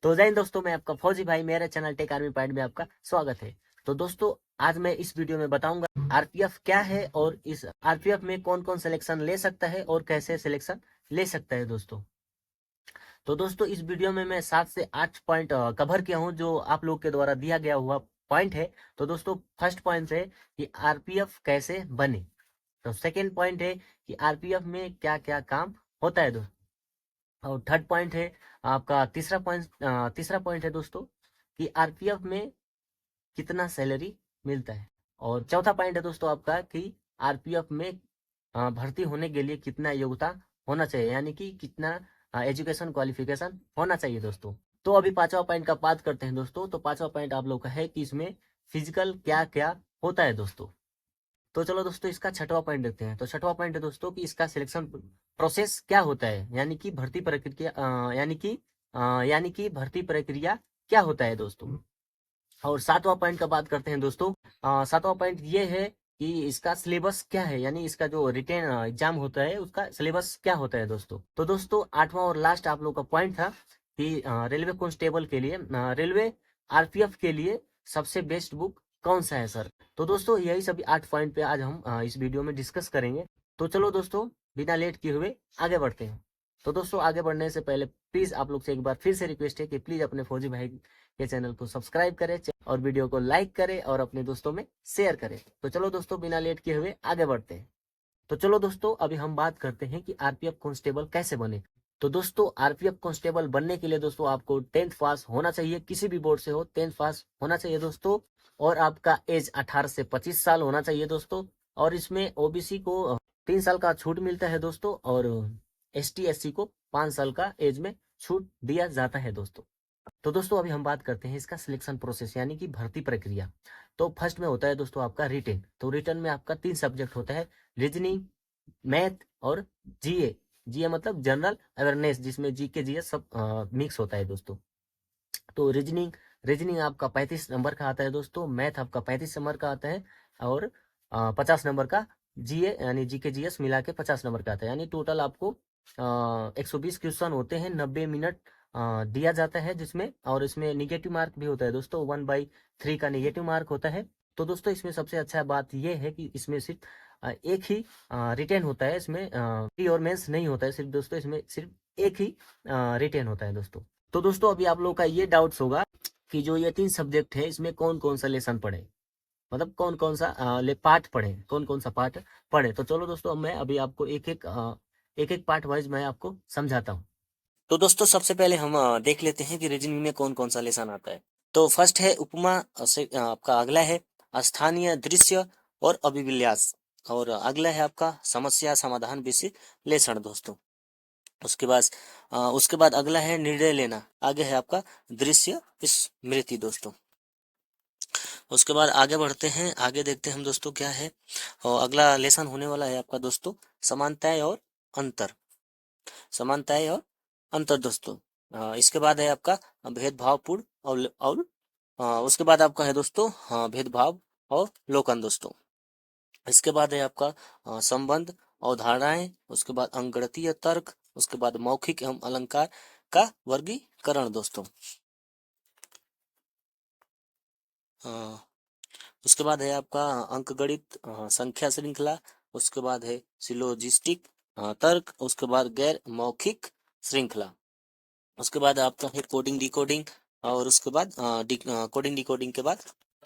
तो जय हिंद दोस्तों, मैं आपका फौजी भाई, मेरे चैनल टेक आर्मी पॉइंट में आपका स्वागत है। तो दोस्तों, आज मैं इस वीडियो में बताऊंगा आरपीएफ क्या है और इस आरपीएफ में कौन कौन सिलेक्शन ले सकता है और कैसे सिलेक्शन ले सकता है दोस्तों। तो दोस्तों, इस वीडियो में मैं 7 से 8 पॉइंट कवर किया हूँ जो आप लोग के द्वारा दिया गया हुआ पॉइंट है। तो दोस्तों, फर्स्ट पॉइंट है कि आरपीएफ कैसे बने। तो सेकेंड पॉइंट है कि आरपीएफ में क्या क्या काम होता है दोस्तों। और थर्ड पॉइंट है आपका तीसरा पॉइंट है दोस्तों कि आरपीएफ में कितना सैलरी मिलता है। और चौथा पॉइंट है दोस्तों आपका कि आरपीएफ में भर्ती होने के लिए कितना योग्यता होना चाहिए, यानी कि कितना एजुकेशन क्वालिफिकेशन होना चाहिए दोस्तों। तो अभी पांचवा पॉइंट का बात करते हैं दोस्तों। तो पांचवा पॉइंट आप लोग का है कि इसमें फिजिकल क्या क्या होता है दोस्तों। तो चलो दोस्तों, इसका छठवां पॉइंट देखते हैं। तो छठवां पॉइंट है दोस्तों कि इसका सिलेक्शन प्रोसेस क्या होता है, यानी कि भर्ती प्रक्रिया यानी कि भर्ती प्रक्रिया क्या होता है दोस्तों। और सातवां पॉइंट का बात करते हैं दोस्तों। सातवां पॉइंट ये है कि इसका सिलेबस क्या है, यानी इसका जो रिटेन एग्जाम होता है उसका सिलेबस क्या होता है दोस्तों। तो दोस्तों, आठवां और लास्ट आप लोग का पॉइंट था कि रेलवे कांस्टेबल के लिए रेलवे आरपीएफ के लिए सबसे बेस्ट बुक कौन सा है सर। तो दोस्तों, यही सभी 8 पॉइंट पे आज हम इस वीडियो में डिस्कस करेंगे। तो चलो दोस्तों, बिना लेट किए हुए आगे बढ़ते हैं। तो दोस्तों, आगे बढ़ने से पहले प्लीज आप लोग से एक बार फिर से रिक्वेस्ट है कि प्लीज अपने फौजी भाई के चैनल को सब्सक्राइब करें और वीडियो को लाइक करें और अपने दोस्तों में शेयर करें। तो चलो दोस्तों, बिना लेट किए हुए आगे बढ़ते हैं। तो चलो दोस्तों, अभी हम बात करते हैं कि आरपीएफ कांस्टेबल कैसे बने। तो दोस्तों, आरपीएफ कांस्टेबल बनने के लिए दोस्तों आपको 10th पास होना चाहिए, किसी भी बोर्ड से हो 10th पास होना चाहिए दोस्तों। और आपका एज 18 से 25 साल होना चाहिए दोस्तों। और इसमें ओबीसी को 3 साल का छूट मिलता है दोस्तों, और एसटी एससी को 5 साल का एज में छूट दिया जाता है दोस्तों। तो दोस्तों, अभी हम बात करते हैं इसका सिलेक्शन प्रोसेस, यानी कि भर्ती प्रक्रिया। तो फर्स्ट में होता है दोस्तों आपका रिटेन। तो रिटर्न में आपका 3 सब्जेक्ट होता है, रीजनिंग, मैथ और जीए। जीए मतलब जनरल अवेयरनेस, जिसमें जीके जीएस सब मिक्स होता है दोस्तों। तो रीजनिंग आपका 35 नंबर का आता है दोस्तों। मैथ आपका 35 नंबर का आता है। और 50 नंबर का जीए यानी जीके जीएस मिला के 50 नंबर का आता है। यानी टोटल आपको 120 क्वेश्चन होते हैं, 90 मिनट दिया जाता है जिसमें। और इसमें निगेटिव मार्क भी होता है दोस्तों, 1/3 का निगेटिव मार्क होता है। तो दोस्तों, इसमें सबसे अच्छा बात यह है कि इसमें सिर्फ एक ही रिटेन होता है, इसमें प्री और मेंस नहीं होता है सिर्फ दोस्तों, इसमें सिर्फ एक ही रिटेन होता है दोस्तों। तो दोस्तों, अभी आप लोगों का ये डाउट्स होगा कि जो ये 3 सब्जेक्ट है इसमें कौन कौन सा लेसन पढ़े, मतलब कौन कौन सा पार्ट पढ़े, कौन कौन सा पार्ट पढ़े। तो चलो दोस्तों, अब मैं अभी आपको एक एक पार्ट वाइज मैं आपको समझाता हूँ। तो दोस्तों, सबसे पहले हम देख लेते हैं कि रीजनिंग में कौन कौन सा लेसन आता है। तो फर्स्ट है उपमा से आपका अगला है स्थानीय दृश्य और अभिविन्यास। और अगला है आपका समस्या समाधान विश्लेषण दोस्तों। उसके बाद अगला है निर्णय लेना। आगे है आपका दृश्य स्मृति दोस्तों। उसके बाद आगे बढ़ते हैं, आगे देखते हैं हम दोस्तों क्या है। और अगला लेसन होने वाला है आपका दोस्तों समानताएं और अंतर। समानताएं और अंतर दोस्तों। इसके बाद है आपका भेदभावपूर्ण और उसके बाद आपका है दोस्तों भेदभाव और लोकन दोस्तों। इसके बाद है आपका संबंध अवधारणाएं। उसके बाद अंकगणितीय तर्क। उसके बाद मौखिक एवं अलंकार का वर्गीकरण दोस्तों। उसके बाद है आपका अंकगणित संख्या श्रृंखला। उसके बाद है सिलोजिस्टिक तर्क। उसके बाद गैर मौखिक श्रृंखला। उसके बाद आपका है कोडिंग डिकोडिंग। और उसके बाद कोडिंग डिकोडिंग के बाद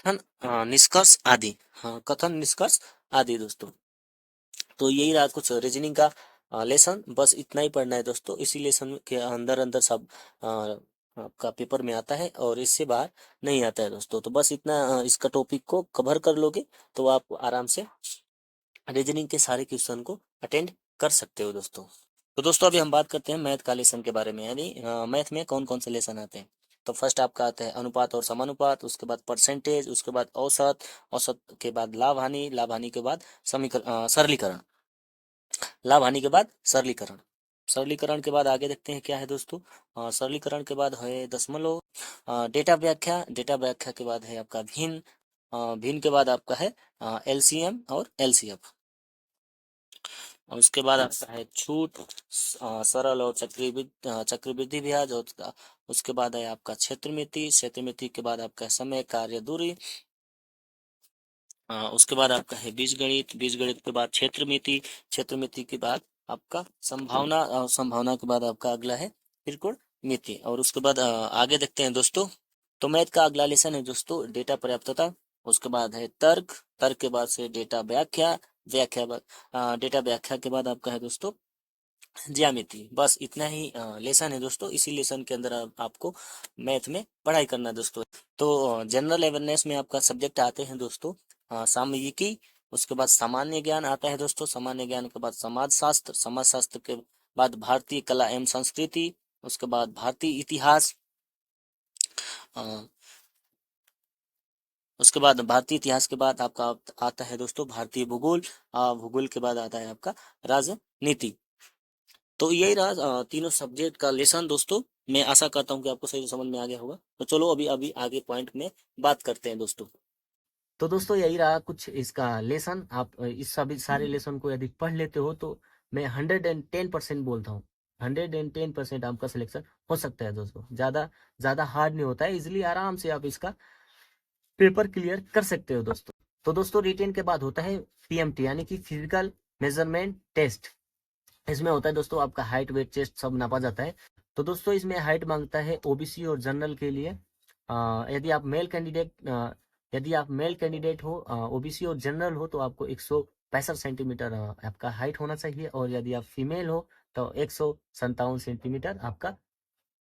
कथन निष्कर्ष आदि। हाँ, कथन निष्कर्ष आदि दोस्तों। तो यही रहा कुछ रीजनिंग का लेसन। बस इतना ही पढ़ना है दोस्तों। इसी लेसन के अंदर अंदर सब आपका पेपर में आता है और इससे बाहर नहीं आता है दोस्तों। तो बस इतना इसका टॉपिक को कवर कर लोगे तो आप आराम से रीजनिंग के सारे क्वेश्चन को अटेंड कर सकते हो दोस्तों। तो दोस्तों, अभी हम बात करते हैं मैथ का लेसन के बारे में, यानी मैथ में कौन कौन से लेसन आते हैं। तो फर्स्ट आपका आता है अनुपात और समानुपात। उसके बाद परसेंटेज। उसके बाद औसत। औसत के बाद लाभ हानि। लाभ हानि के बाद सरलीकरण। लाभ हानि के बाद सरलीकरण। सरलीकरण के बाद आगे देखते हैं क्या है दोस्तों। सरलीकरण के बाद है दशमलव। डेटा व्याख्या। डेटा व्याख्या के बाद है आपका भिन्न। भिन्न के बाद आपका है एलसीएम और एलसीएफ। और उसके बाद आपका है छूट, सरल और चक्रवृद्धि ब्याज, और उसके बाद है आपका क्षेत्र मिति के बाद आपका समय, कार्य, दूरी, उसके बाद आपका है बीज गणित के बाद क्षेत्र मिति के बाद आपका संभावना, संभावना के बाद आपका अगला है त्रिकोण मिति। और उसके बाद आगे देखते हैं दोस्तों। तो मैथ का अगला लेसन है दोस्तों डेटा पर्याप्तता। उसके बाद है तर्क, तर्क के बाद से डेटा व्याख्या, डेटा व्याख्या के बाद आपका है दोस्तों ज्यामिति। बस इतना ही लेसन है दोस्तों। इसी लेसन के अंदर आपको मैथ में पढ़ाई करना है दोस्तों। तो जनरल अवेयरनेस में आपका सब्जेक्ट आते हैं दोस्तों सामयिकी, उसके बाद सामान्य ज्ञान आता है दोस्तों, सामान्य ज्ञान के बाद समाज शास्त्र, समाज शास्त्र के बाद भारतीय कला एवं संस्कृति, उसके बाद भारतीय इतिहास, उसके बाद भारतीय इतिहास के बाद आपका आता है दोस्तों भारतीय भूगोल, भूगोल के बाद आता है आपका राजनीति। तो यही रहा तीनों सब्जेक्ट का लेसन दोस्तों। मैं आशा करता हूँ कि आपको सही समझ में आ गया होगा। तो चलो अभी अभी आगे पॉइंट में बात करते हैं दोस्तों। तो दोस्तों यही रहा कुछ इसका लेसन। आप इस सभी सारे लेसन को यदि पढ़ लेते हो तो मैं 110% बोलता हूँ, 110% आपका सिलेक्शन हो सकता है दोस्तों। ज्यादा ज्यादा हार्ड नहीं होता है, इजिली आराम से आप इसका पेपर क्लियर कर सकते हो दोस्तों। तो दोस्तों रिटेन के बाद होता है पीएमटी यानी कि फिजिकल मेजरमेंट टेस्ट। इसमें होता है दोस्तों आपका हाइट, वेट, चेस्ट सब नापा जाता है। तो दोस्तों इसमें हाइट मांगता है ओबीसी और जनरल के लिए। यदि आप मेल कैंडिडेट हो, ओबीसी और जनरल हो, तो आपको 165 सेंटीमीटर आपका हाइट होना चाहिए। और यदि आप फीमेल हो तो 157 सेंटीमीटर आपका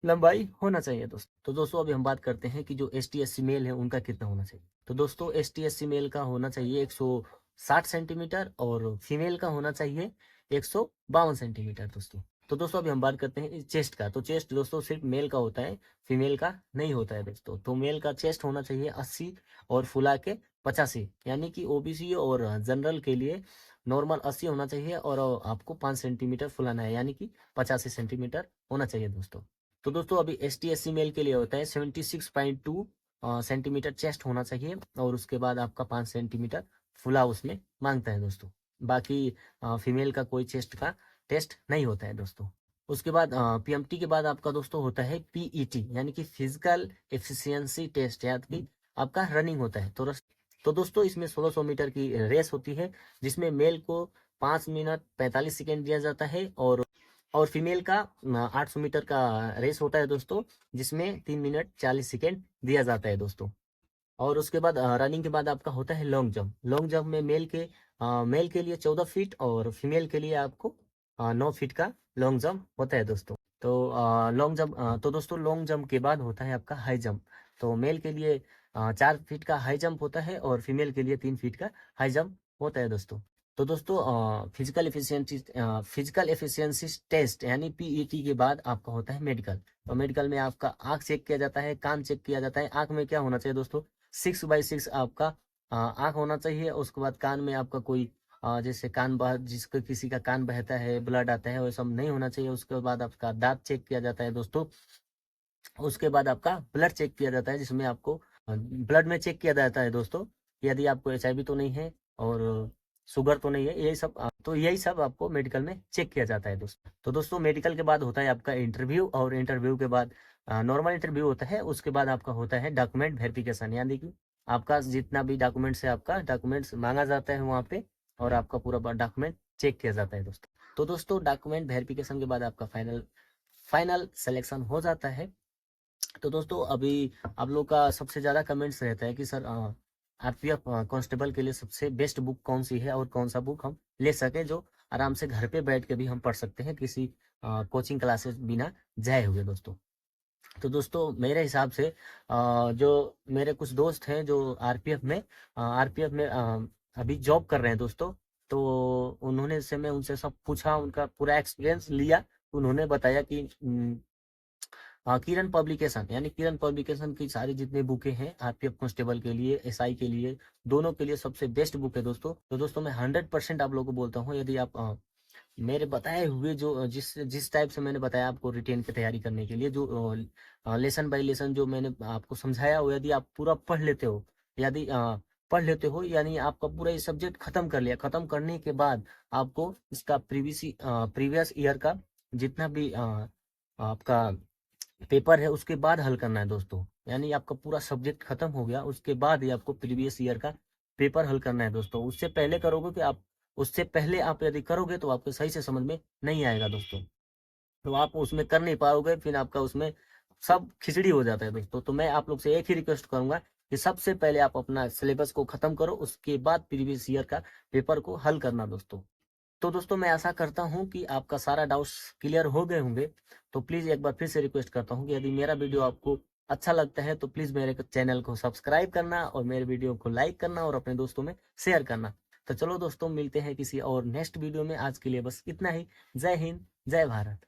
लंबाई होना चाहिए दोस्तों। तो दोस्तों अभी हम बात करते हैं कि जो ST SC मेल है उनका कितना होना चाहिए। तो दोस्तों ST SC मेल का होना चाहिए 160 सेंटीमीटर और फीमेल का होना चाहिए 152 सेंटीमीटर दोस्तों। तो दोस्तों अभी हम बात करते हैं चेस्ट का। तो चेस्ट दोस्तों सिर्फ मेल का होता है, फीमेल का नहीं होता है दोस्तों। तो मेल का चेस्ट होना चाहिए 80 और फुला के 85, यानी कि ओबीसी और जनरल के लिए नॉर्मल 80 होना चाहिए और आपको 5 सेंटीमीटर फुलाना है, यानी कि 85 सेंटीमीटर होना चाहिए दोस्तों। तो दोस्तों अभी ST SC मेल के लिए होता है 76.2 सेंटीमीटर चेस्ट होना चाहिए और उसके बाद आपका 5 सेंटीमीटर फुला उसमें मांगता है दोस्तों। बाकी फीमेल का कोई चेस्ट का टेस्ट नहीं होता है दोस्तों। उसके बाद PMT के बाद आपका दोस्तों होता है PET यानी कि फिजिकल एफिशिएंसी टेस्ट, यानी कि आपका रनिंग होता है। तो दोस्तों इसमें 1600 मीटर की रेस होती है, जिसमें मेल को 5 मिनट 45 सेकेंड दिया जाता है और फीमेल का 800 मीटर का रेस होता है दोस्तों, जिसमें 3 मिनट 40 सेकेंड दिया जाता है दोस्तों। और उसके बाद रनिंग के बाद आपका होता है लॉन्ग जंप। लॉन्ग जंप में मेल के लिए 14 फीट और फीमेल के लिए आपको 9 फीट का लॉन्ग जंप होता है दोस्तों। तो लॉन्ग जंप तो दोस्तों लॉन्ग जंप के बाद होता है आपका हाई जंप। तो मेल के लिए 4 फीट का हाई जंप होता है और फीमेल के लिए 3 फीट का हाई जंप होता है दोस्तों। तो दोस्तों फिजिकल एफिशिएंसी टेस्ट यानी PET के बाद आपका होता है मेडिकल। तो मेडिकल में आपका आंख चेक किया जाता है, कान चेक किया जाता है। आंख में क्या होना चाहिए दोस्तों, 6/6 आपका आंख होना चाहिए। उसके बाद कान में आपका कोई जैसे जिसको किसी का कान बहता है, ब्लड आता है, वो सब नहीं होना चाहिए। उसके बाद आपका दांत चेक किया जाता है दोस्तों। उसके बाद आपका ब्लड चेक किया जाता है, जिसमें आपको ब्लड में चेक किया जाता है दोस्तों यदि आपको HIV तो नहीं है और शुगर तो नहीं है। यही सब आपको मेडिकल में चेक किया जाता है दोस्तों। तो दोस्तों मेडिकल के बाद होता है आपका इंटरव्यू और इंटरव्यू के बाद नॉर्मल इंटरव्यू होता है। उसके बाद आपका होता है डॉक्यूमेंट वेरिफिकेशन, यानी कि आपका जितना भी डॉक्यूमेंट्स है आपका डॉक्यूमेंट्स मांगा जाता है वहाँ पे और आपका पूरा डॉक्यूमेंट चेक किया जाता है दोस्तों। तो दोस्तों डॉक्यूमेंट वेरिफिकेशन के बाद आपका फाइनल सिलेक्शन हो जाता है। तो दोस्तों अभी आप लोग का सबसे ज्यादा कमेंट्स रहता है कि सर RPF कांस्टेबल के लिए सबसे बेस्ट बुक कौन सी है और कौन सा बुक हम ले सके जो आराम से घर पे बैठ के भी हम पढ़ सकते हैं, किसी कोचिंग क्लासेस बिना जाए हुए दोस्तों। तो दोस्तों मेरे हिसाब से जो मेरे कुछ दोस्त हैं जो आरपीएफ में अभी जॉब कर रहे हैं दोस्तों, तो उन्होंने से मैं उनसे सब पूछा, उनका पूरा एक्सपीरियंस लिया। उन्होंने बताया कि किरण पब्लिकेशन यानी किरण पब्लिकेशन की सारी जितनी बुकें हैं RPF कांस्टेबल के लिए, SI के लिए, दोनों के लिए सबसे बेस्ट बुक है दोस्तों। तो दोस्तों मैं 100% आप लोगों को बोलता हूँ, यदि आप मेरे बताए हुए जो जिस जिस टाइप से मैंने बताया आपको रिटेन की तैयारी करने के लिए, जो लेसन बाय लेसन जो मैंने आपको समझाया हो, यदि आप पूरा पढ़ लेते हो, यदि पढ़ लेते हो, यानी आपका पूरा ये सब्जेक्ट खत्म कर लिया। खत्म करने के बाद आपको इसका प्रीवियस ईयर का जितना भी आपका पेपर है उसके बाद हल करना है दोस्तों। यानी आपका पूरा सब्जेक्ट खत्म हो गया, उसके बाद ही आपको प्रीवियस ईयर का पेपर हल करना है दोस्तों। उससे पहले आप यदि करोगे तो आपको सही से समझ में नहीं आएगा दोस्तों, तो आप उसमें कर नहीं पाओगे, फिर आपका उसमें सब खिचड़ी हो जाता है दोस्तों। तो मैं आप लोग से एक ही रिक्वेस्ट करूंगा कि सबसे पहले आप अपना सिलेबस को खत्म करो, उसके बाद प्रीवियस ईयर का पेपर को हल करना दोस्तों। तो दोस्तों मैं आशा करता हूं कि आपका सारा डाउट्स क्लियर हो गए होंगे। तो प्लीज एक बार फिर से रिक्वेस्ट करता हूं कि यदि मेरा वीडियो आपको अच्छा लगता है तो प्लीज मेरे चैनल को सब्सक्राइब करना और मेरे वीडियो को लाइक करना और अपने दोस्तों में शेयर करना। तो चलो दोस्तों, मिलते हैं किसी और नेक्स्ट वीडियो में। आज के लिए बस इतना ही। जय हिंद, जय भारत।